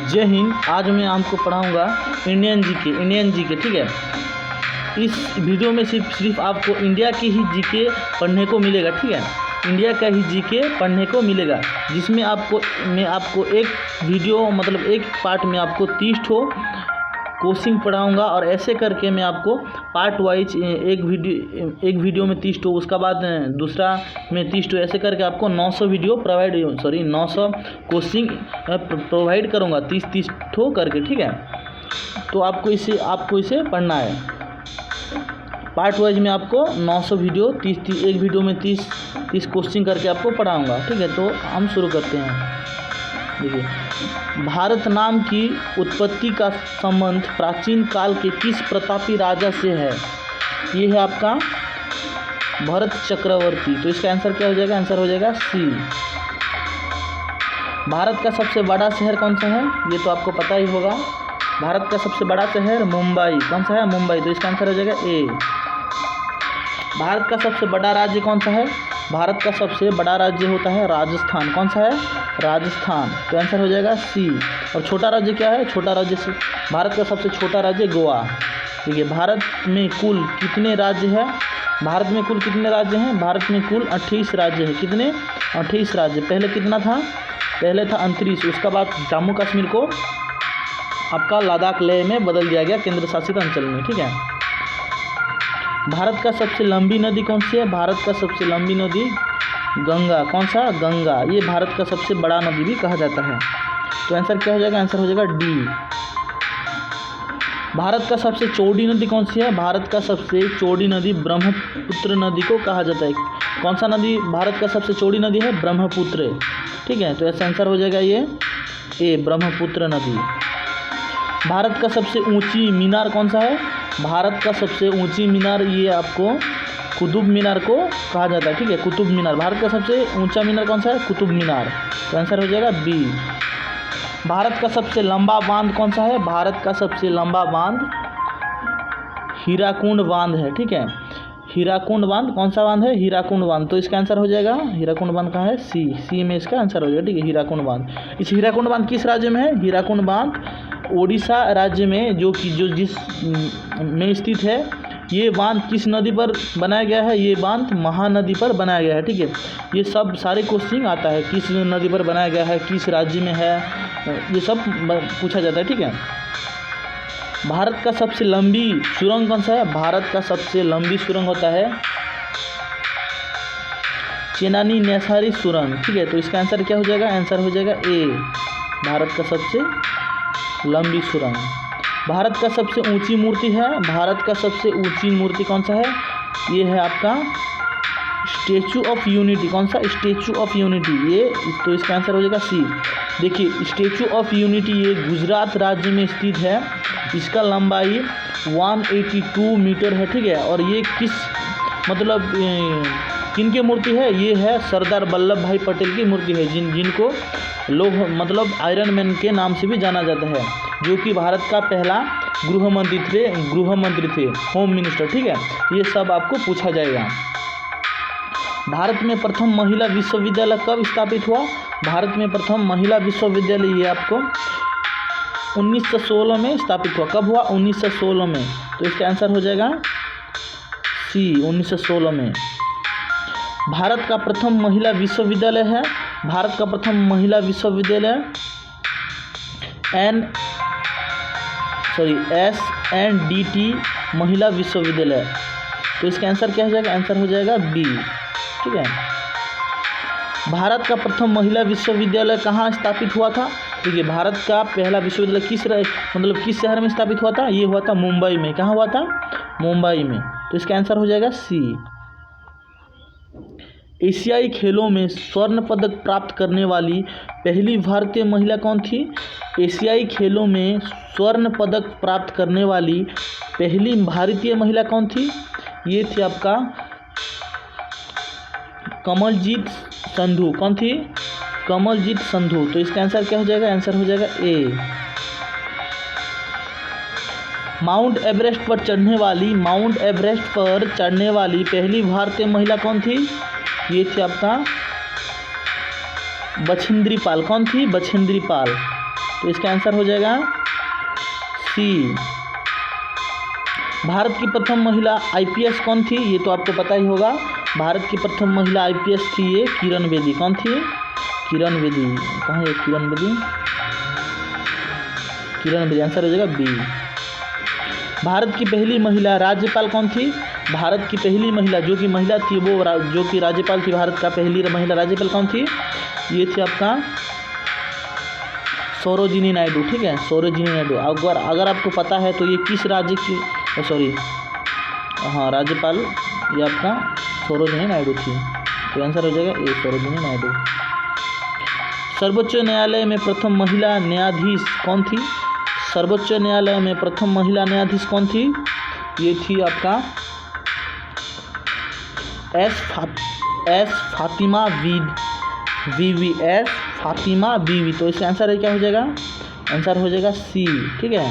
जय हिंद। आज मैं आपको पढ़ाऊंगा इंडियन जीके। ठीक है, इस वीडियो में सिर्फ आपको इंडिया की ही जीके पढ़ने को मिलेगा। ठीक है, इंडिया का ही जीके पढ़ने को मिलेगा, जिसमें मैं आपको एक वीडियो मतलब एक पार्ट में आपको 30 ठो कोचिंग पढ़ाऊंगा, और ऐसे करके मैं आपको पार्ट वाइज एक वीडियो में 30 ठो, उसका बाद दूसरा में 30 ठो, ऐसे करके आपको 900 कोचिंग प्रोवाइड करूंगा 30 ठो करके। ठीक है, तो आपको इसे पढ़ना है। पार्ट वाइज में आपको 900 वीडियो 30 एक वीडियो में 30 कोचिंग करके आपको पढ़ाऊंगा। ठीक है, तो हम शुरू करते हैं। देखिए, भारत नाम की उत्पत्ति का संबंध प्राचीन काल के किस प्रतापी राजा से है? ये है आपका भरत चक्रवर्ती। तो इसका आंसर क्या हो जाएगा? आंसर हो जाएगा सी। भारत का सबसे बड़ा शहर कौन सा है? ये तो आपको पता ही होगा। भारत का सबसे बड़ा शहर मुंबई। कौन सा है? मुंबई। तो इसका आंसर हो जाएगा ए। भारत का सबसे बड़ा राज्य कौन सा है? भारत का सबसे बड़ा राज्य होता है राजस्थान। कौन सा है? राजस्थान। तो आंसर हो जाएगा सी। और छोटा राज्य क्या है? छोटा राज्य से भारत का सबसे छोटा राज्य गोवा। देखिए, भारत में कुल कितने राज्य हैं? भारत में कुल कितने राज्य हैं? भारत में कुल 28 राज्य हैं। कितने? 28 राज्य। पहले कितना था? पहले था 29। उसका बाद जम्मू कश्मीर को आपका लद्दाख लेह में बदल दिया गया, केंद्र शासित अंचल में। ठीक है, भारत का सबसे लंबी नदी कौन सी है? भारत का सबसे लंबी नदी गंगा। कौन सा? गंगा। ये भारत का सबसे बड़ा नदी भी कहा जाता है। तो आंसर क्या हो जाएगा? आंसर हो जाएगा डी। भारत का सबसे चौड़ी नदी कौन सी है? भारत का सबसे चौड़ी नदी ब्रह्मपुत्र नदी को कहा जाता है। कौन सा नदी भारत का सबसे चौड़ी नदी है? ब्रह्मपुत्र। ठीक है, तो ऐसा आंसर हो जाएगा ये ए, ब्रह्मपुत्र नदी। भारत का सबसे ऊंची मीनार कौन सा है? भारत का सबसे ऊंची मीनार, ये आपको कुतुब मीनार को कहा जाता है। ठीक है, कुतुब मीनार। भारत का सबसे ऊंचा मीनार कौन सा है? कुतुब मीनार। तो आंसर हो जाएगा बी। भारत का सबसे लंबा बांध कौन सा है? भारत का सबसे लंबा बांध हीराकुंड बांध है। ठीक है, हीराकुंड बांध। कौन सा बांध है? हीराकुंड बांध। तो इसका आंसर हो जाएगा, हीराकुंड बांध कहाँ है? सी में इसका आंसर हो जाएगा। ठीक है, हीराकुंड बांध। इस हीराकुंड बांध किस राज्य में है? हीराकुंड बांध ओडिशा राज्य में, जो जिस में स्थित है। ये बांध किस नदी पर बनाया गया है? ये बांध महानदी पर बनाया गया है। ठीक है, ये सब सारे क्वेश्चन आता है, किस नदी पर बनाया गया है, किस राज्य में है, ये सब पूछा जाता है। ठीक है, भारत का सबसे लंबी सुरंग कौन सा है? भारत का सबसे लंबी सुरंग होता है चेनानी नेसारी सुरंग। ठीक है, तो इसका आंसर क्या हो जाएगा? आंसर हो जाएगा ए, भारत का सबसे लंबी सुरंग। भारत का सबसे ऊंची मूर्ति है? भारत का सबसे ऊंची मूर्ति कौन सा है? ये है आपका स्टैचू ऑफ यूनिटी। कौन सा? Statue of unity. ये तो इसका आंसर हो जाएगा सी। देखिए, स्टैचू ऑफ यूनिटी ये गुजरात राज्य में स्थित है। इसका लंबाई 182 मीटर है। ठीक है, और ये किस मतलब किनकी मूर्ति है? ये है सरदार वल्लभ भाई पटेल की मूर्ति है, जिनको लोग मतलब आयरन मैन के नाम से भी जाना जाता है, जो कि भारत का पहला गृह मंत्री थे, होम मिनिस्टर। ठीक है, ये सब आपको पूछा जाएगा। भारत में प्रथम महिला विश्वविद्यालय कब स्थापित हुआ? भारत में प्रथम महिला विश्वविद्यालय ये आपको 1916 में स्थापित हुआ। कब हुआ? 1916 में। तो इसका आंसर हो जाएगा सी, 1916 में। भारत का प्रथम महिला विश्वविद्यालय है, भारत का प्रथम महिला विश्वविद्यालय SNDT महिला विश्वविद्यालय। तो इसका आंसर क्या हो जाएगा? आंसर हो जाएगा बी। ठीक है, भारत का प्रथम महिला विश्वविद्यालय कहाँ स्थापित हुआ था? देखिए, भारत का पहला विश्वविद्यालय किस शहर में स्थापित हुआ था? ये हुआ था मुंबई में। कहाँ हुआ था? मुंबई में। तो इसका आंसर हो जाएगा सी। एशियाई खेलों में स्वर्ण पदक प्राप्त करने वाली पहली भारतीय महिला कौन थी? एशियाई खेलों में स्वर्ण पदक प्राप्त करने वाली पहली भारतीय महिला कौन थी? ये थी आपका कमलजीत संधू। कौन थी? कमलजीत संधू। तो इसका आंसर क्या हो जाएगा? आंसर हो जाएगा ए। माउंट एवरेस्ट पर चढ़ने वाली पहली भारतीय महिला कौन थी? ये थी आपका बछेंद्री पाल। कौन थी? बछेंद्री पाल। तो इसका आंसर हो जाएगा सी। भारत की प्रथम महिला आईपीएस कौन थी? ये तो आपको पता ही होगा। भारत की प्रथम महिला आईपीएस थी ये किरण बेदी। कौन थी? किरण बेदी। कहाँ है किरण बेदी? किरण बेदी, आंसर हो जाएगा बी। भारत की पहली महिला राज्यपाल कौन थी? भारत की पहली महिला जो कि महिला थी वो जो कि राज्यपाल थी, भारत का पहली महिला राज्यपाल कौन थी? ये थी आपका सरोजिनी नायडू। ठीक है, सरोजिनी नायडू। अगर आपको पता है तो ये किस राज्य की राज्यपाल ये आपका सरोजिनी नायडू थी। तो आंसर हो जाएगा ए, सरोजिनी नायडू। सर्वोच्च न्यायालय में प्रथम महिला न्यायाधीश कौन थी? सर्वोच्च न्यायालय में प्रथम महिला न्यायाधीश कौन थी? ये थी आपका एस फातिमा बीवी। एस फातिमा बीवी। तो इसका आंसर क्या हो जाएगा? आंसर हो जाएगा सी। ठीक है।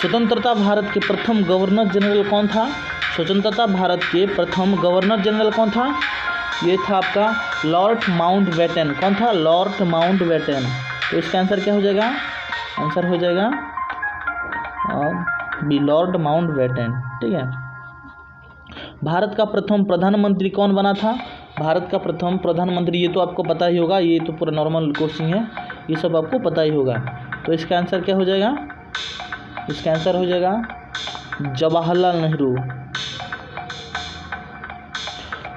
स्वतंत्रता भारत के प्रथम गवर्नर जनरल कौन था? स्वतंत्रता भारत के प्रथम गवर्नर जनरल कौन था? ये था आपका लॉर्ड माउंटबेटन। कौन था? Lord Mountbatten. तो इसका आंसर क्या हो जाएगा? आंसर हो जाएगा बी, लॉर्ड माउंटबेटन। ठीक है। भारत का प्रथम प्रधानमंत्री कौन बना था? भारत का प्रथम प्रधानमंत्री, ये तो आपको पता ही होगा, ये तो पूरा नॉर्मल क्वेश्चन है, ये सब आपको पता ही होगा। तो इसका आंसर क्या हो जाएगा? इसका आंसर हो जाएगा जवाहरलाल नेहरू।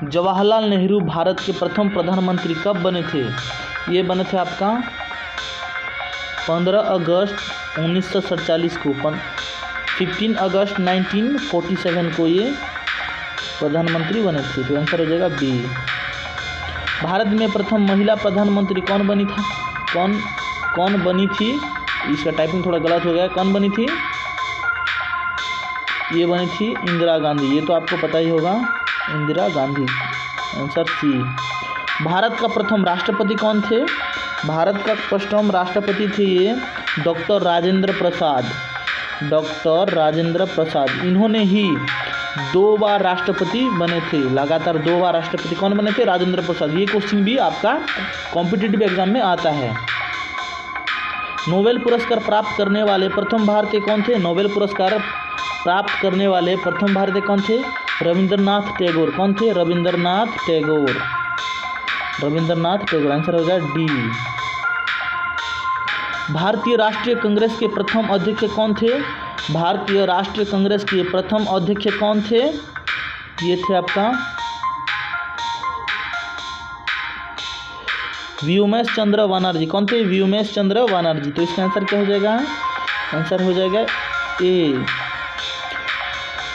जवाहरलाल नेहरू भारत के प्रथम प्रधानमंत्री कब बने थे? ये बने थे आपका 15 अगस्त 1947 को। 15 अगस्त 1947 को ये प्रधानमंत्री बने थे। तो आंसर हो जाएगा बी। भारत में प्रथम महिला प्रधानमंत्री कौन बनी था? कौन बनी थी? इसका टाइपिंग थोड़ा गलत हो गया। कौन बनी थी? ये बनी थी इंदिरा गांधी। ये तो आपको पता ही होगा, इंदिरा गांधी। Answer C. भारत का प्रथम राष्ट्रपति कौन थे? भारत का प्रथम राष्ट्रपति थे ये डॉक्टर राजेंद्र प्रसाद। डॉक्टर राजेंद्र प्रसाद, इन्होंने ही 2 बार राष्ट्रपति बने थे। लगातार 2 बार राष्ट्रपति कौन बने थे? राजेंद्र प्रसाद। ये क्वेश्चन भी आपका कॉम्पिटिटिव एग्जाम में आता है। नोबेल पुरस्कार प्राप्त करने वाले प्रथम भारतीय कौन थे? नोबेल पुरस्कार प्राप्त करने वाले प्रथम भारतीय कौन थे? रविंद्रनाथ टैगोर। कौन थे? रविंद्रनाथ टैगोर। रविंद्रनाथ टैगोर। आंसर हो जाएगा डी। भारतीय राष्ट्रीय कांग्रेस के प्रथम अध्यक्ष कौन थे? भारतीय राष्ट्रीय कांग्रेस के प्रथम अध्यक्ष कौन थे? ये थे आपका व्योमेश चंद्र बनर्जी। कौन थे? व्योमेश चंद्र बनर्जी। तो इसका आंसर क्या हो जाएगा? आंसर हो जाएगा ए।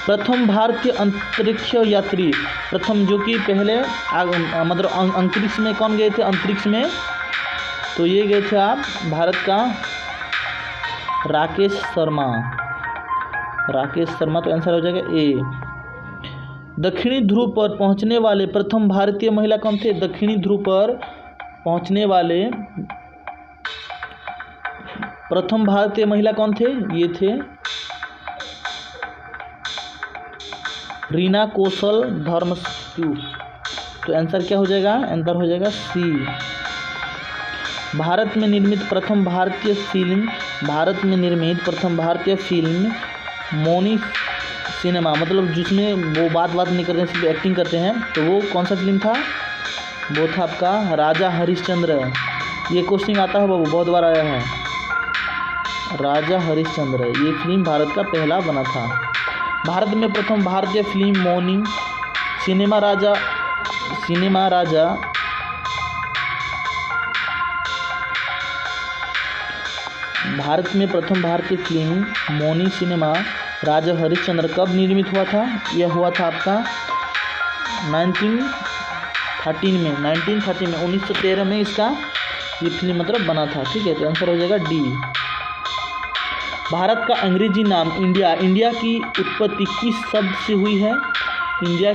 प्रथम भारतीय अंतरिक्ष यात्री, प्रथम जो कि पहले मतलब अंतरिक्ष में कौन गए थे? अंतरिक्ष में तो ये गए थे आप भारत का राकेश शर्मा। राकेश शर्मा। तो आंसर हो जाएगा ए। दक्षिणी ध्रुव पर पहुंचने वाले प्रथम भारतीय महिला कौन थे? दक्षिणी ध्रुव पर पहुंचने वाले प्रथम भारतीय महिला कौन थे? ये थे रीना कौशल धर्मस्तु। तो आंसर क्या हो जाएगा? आंसर हो जाएगा सी। भारत में निर्मित प्रथम भारतीय फिल्म मौनी सिनेमा, मतलब जिसमें वो बात नहीं करते हैं, सिर्फ एक्टिंग करते हैं, तो वो कौन सा फिल्म था? वो था आपका राजा हरिश्चंद्र। ये क्वेश्चन आता है बाबू, बहुत बार आया है। राजा हरिश्चंद्र ये फिल्म भारत का पहला बना था। भारत में प्रथम भारतीय फिल्म मौनी सिनेमा राजा भारत में प्रथम भारतीय फिल्म मौनी सिनेमा राजा हरिश्चंद्र कब निर्मित हुआ था? यह हुआ था आपका 1913 में। 1913 में इसका ये फिल्म मतलब बना था। ठीक है, तो आंसर हो जाएगा डी। भारत का अंग्रेजी नाम इंडिया की उत्पत्ति किस शब्द से हुई है? इंडिया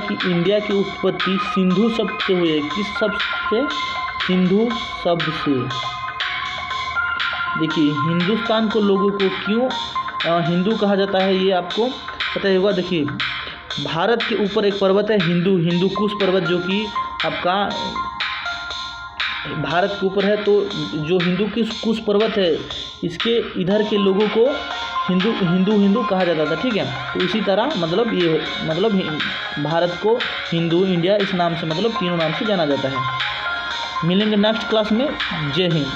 की उत्पत्ति सिंधु शब्द से हुई है। किस शब्द से? सिंधु शब्द से। देखिए, हिंदुस्तान को लोगों को क्यों हिंदू कहा जाता है, ये आपको पता ही होगा। देखिए, भारत के ऊपर एक पर्वत है हिंदू कुश पर्वत, जो कि आपका भारत के ऊपर है, तो जो हिंदू की कुश पर्वत है इसके इधर के लोगों को हिंदू कहा जाता था, ठीक है। तो इसी तरह मतलब ये मतलब भारत को हिंदू इंडिया इस नाम से मतलब तीनों नाम से जाना जाता है। मिलेंगे नेक्स्ट क्लास में। जय हिंद।